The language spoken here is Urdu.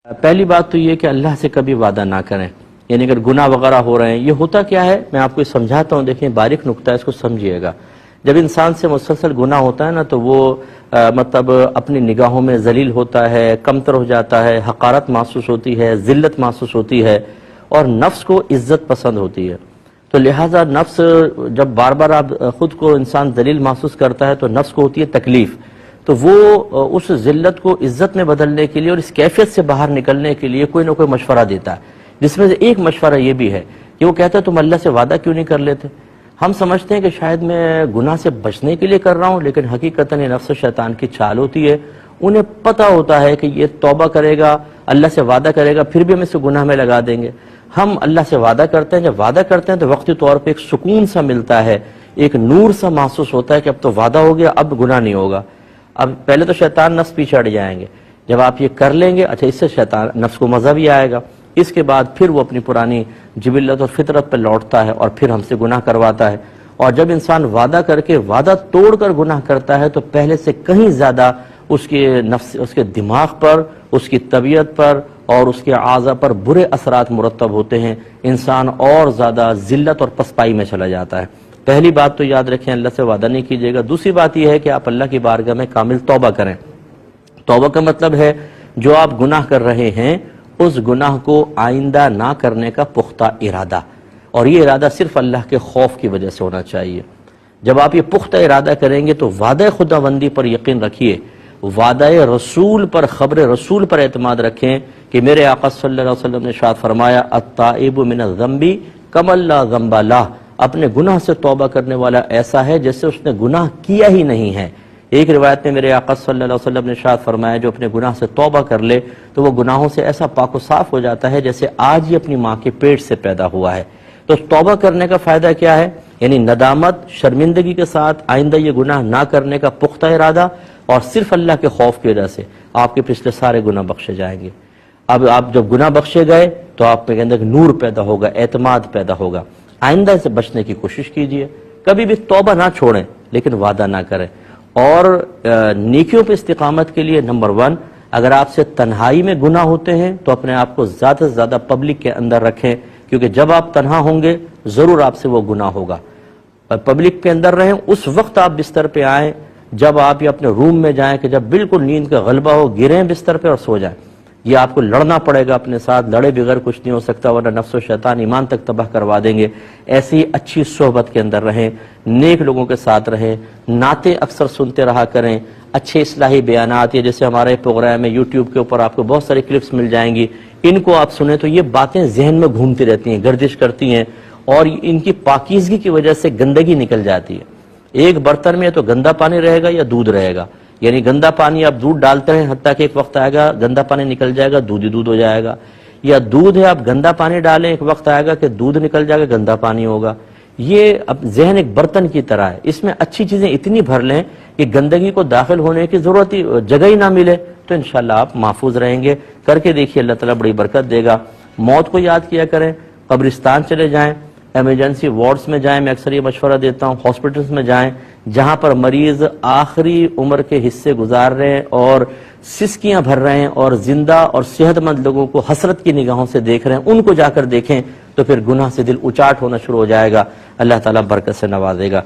پہلی بات تو یہ کہ اللہ سے کبھی وعدہ نہ کریں، یعنی اگر گناہ وغیرہ ہو رہے ہیں، یہ ہوتا کیا ہے میں آپ کو سمجھاتا ہوں، دیکھیں باریک نکتہ ہے، اس کو سمجھیے گا۔ جب انسان سے مسلسل گناہ ہوتا ہے نا تو وہ مطلب اپنی نگاہوں میں ذلیل ہوتا ہے، کمتر ہو جاتا ہے، حقارت محسوس ہوتی ہے، ذلت محسوس ہوتی ہے، اور نفس کو عزت پسند ہوتی ہے۔ تو لہٰذا نفس جب بار بار آپ خود کو انسان ذلیل محسوس کرتا ہے تو نفس کو ہوتی ہے تکلیف، تو وہ اس ذلت کو عزت میں بدلنے کے لیے اور اس کیفیت سے باہر نکلنے کے لیے کوئی نہ کوئی مشورہ دیتا ہے، جس میں سے ایک مشورہ یہ بھی ہے کہ وہ کہتا ہے تم اللہ سے وعدہ کیوں نہیں کر لیتے؟ ہم سمجھتے ہیں کہ شاید میں گناہ سے بچنے کے لیے کر رہا ہوں، لیکن حقیقتاً یہ نفس و شیطان کی چال ہوتی ہے۔ انہیں پتہ ہوتا ہے کہ یہ توبہ کرے گا، اللہ سے وعدہ کرے گا، پھر بھی ہم اسے گناہ میں لگا دیں گے۔ ہم اللہ سے وعدہ کرتے ہیں، جب وعدہ کرتے ہیں تو وقتی طور پہ ایک سکون سا ملتا ہے، ایک نور سا محسوس ہوتا ہے کہ اب تو وعدہ ہو گیا، اب گناہ نہیں ہوگا۔ اب پہلے تو شیطان نفس پیچھے ہٹ جائیں گے، جب آپ یہ کر لیں گے اچھا اس سے شیطان نفس کو مزہ بھی آئے گا، اس کے بعد پھر وہ اپنی پرانی جبلت اور فطرت پہ لوٹتا ہے اور پھر ہم سے گناہ کرواتا ہے۔ اور جب انسان وعدہ کر کے وعدہ توڑ کر گناہ کرتا ہے تو پہلے سے کہیں زیادہ اس کے نفس، اس کے دماغ پر، اس کی طبیعت پر اور اس کے اعضاء پر برے اثرات مرتب ہوتے ہیں، انسان اور زیادہ ذلت اور پسپائی میں چلا جاتا ہے۔ پہلی بات تو یاد رکھیں اللہ سے وعدہ نہیں کیجیے گا۔ دوسری بات یہ ہے کہ آپ اللہ کی بارگاہ میں کامل توبہ کریں۔ توبہ کا مطلب ہے جو آپ گناہ کر رہے ہیں اس گناہ کو آئندہ نہ کرنے کا پختہ ارادہ، اور یہ ارادہ صرف اللہ کے خوف کی وجہ سے ہونا چاہیے۔ جب آپ یہ پختہ ارادہ کریں گے تو وعدہ خداوندی پر یقین رکھیے، وعدہ رسول پر، خبر رسول پر اعتماد رکھیں کہ میرے آقا صلی اللہ علیہ وسلم نے ارشاد فرمایا التائب من الذنب کمن لا ذنب لہ، اپنے گناہ سے توبہ کرنے والا ایسا ہے جیسے اس نے گناہ کیا ہی نہیں ہے۔ ایک روایت میں میرے آقا صلی اللہ علیہ وسلم نے ارشاد فرمایا جو اپنے گناہ سے توبہ کر لے تو وہ گناہوں سے ایسا پاک و صاف ہو جاتا ہے جیسے آج ہی اپنی ماں کے پیٹ سے پیدا ہوا ہے۔ تو توبہ کرنے کا فائدہ کیا ہے؟ یعنی ندامت، شرمندگی کے ساتھ آئندہ یہ گناہ نہ کرنے کا پختہ ارادہ، اور صرف اللہ کے خوف کی وجہ سے آپ کے پچھلے سارے گناہ بخشے جائیں گے۔ اب آپ جب گناہ بخشے گئے تو آپ کے اندر نور پیدا ہوگا، اعتماد پیدا ہوگا۔ آئندہ سے بچنے کی کوشش کیجئے، کبھی بھی توبہ نہ چھوڑیں لیکن وعدہ نہ کریں۔ اور نیکیوں پہ استقامت کے لیے نمبر 1، اگر آپ سے تنہائی میں گناہ ہوتے ہیں تو اپنے آپ کو زیادہ سے زیادہ پبلک کے اندر رکھیں، کیونکہ جب آپ تنہا ہوں گے ضرور آپ سے وہ گناہ ہوگا۔ پبلک کے اندر رہیں، اس وقت آپ بستر پہ آئیں جب آپ یہ اپنے روم میں جائیں کہ جب بالکل نیند کا غلبہ ہو، گریں بستر پہ اور سو جائیں۔ یہ آپ کو لڑنا پڑے گا اپنے ساتھ، لڑے بغیر کچھ نہیں ہو سکتا ورنہ نفس و شیطان ایمان تک تباہ کروا دیں گے۔ ایسی اچھی صحبت کے اندر رہیں، نیک لوگوں کے ساتھ رہیں، نعتیں اکثر سنتے رہا کریں، اچھے اصلاحی بیانات، یہ جیسے ہمارے پروگرام میں یوٹیوب کے اوپر آپ کو بہت ساری کلپس مل جائیں گی، ان کو آپ سنیں تو یہ باتیں ذہن میں گھومتی رہتی ہیں، گردش کرتی ہیں، اور ان کی پاکیزگی کی وجہ سے گندگی نکل جاتی ہے۔ ایک برتن میں تو گندا پانی رہے گا یا دودھ رہے گا، یعنی گندا پانی آپ دودھ ڈالتے ہیں حتیٰ کہ ایک وقت آئے گا گندا پانی نکل جائے گا، دودھ ہی دودھ ہو جائے گا، یا دودھ ہے آپ گندا پانی ڈالیں ایک وقت آئے گا کہ دودھ نکل جائے گا، گندا پانی ہوگا۔ یہ اب ذہن ایک برتن کی طرح ہے، اس میں اچھی چیزیں اتنی بھر لیں کہ گندگی کو داخل ہونے کی ضرورت ہی جگہ ہی نہ ملے، تو انشاءاللہ آپ محفوظ رہیں گے۔ کر کے دیکھیے، اللہ تعالیٰ بڑی برکت دے گا۔ موت کو یاد کیا کریں، قبرستان چلے جائیں، ایمرجنسی وارڈز میں جائیں، میں اکثر یہ مشورہ دیتا ہوں، ہاسپٹلز میں جائیں جہاں پر مریض آخری عمر کے حصے گزار رہے ہیں اور سسکیاں بھر رہے ہیں اور زندہ اور صحت مند لوگوں کو حسرت کی نگاہوں سے دیکھ رہے ہیں، ان کو جا کر دیکھیں تو پھر گناہ سے دل اچاٹ ہونا شروع ہو جائے گا، اللہ تعالیٰ برکت سے نوازے گا۔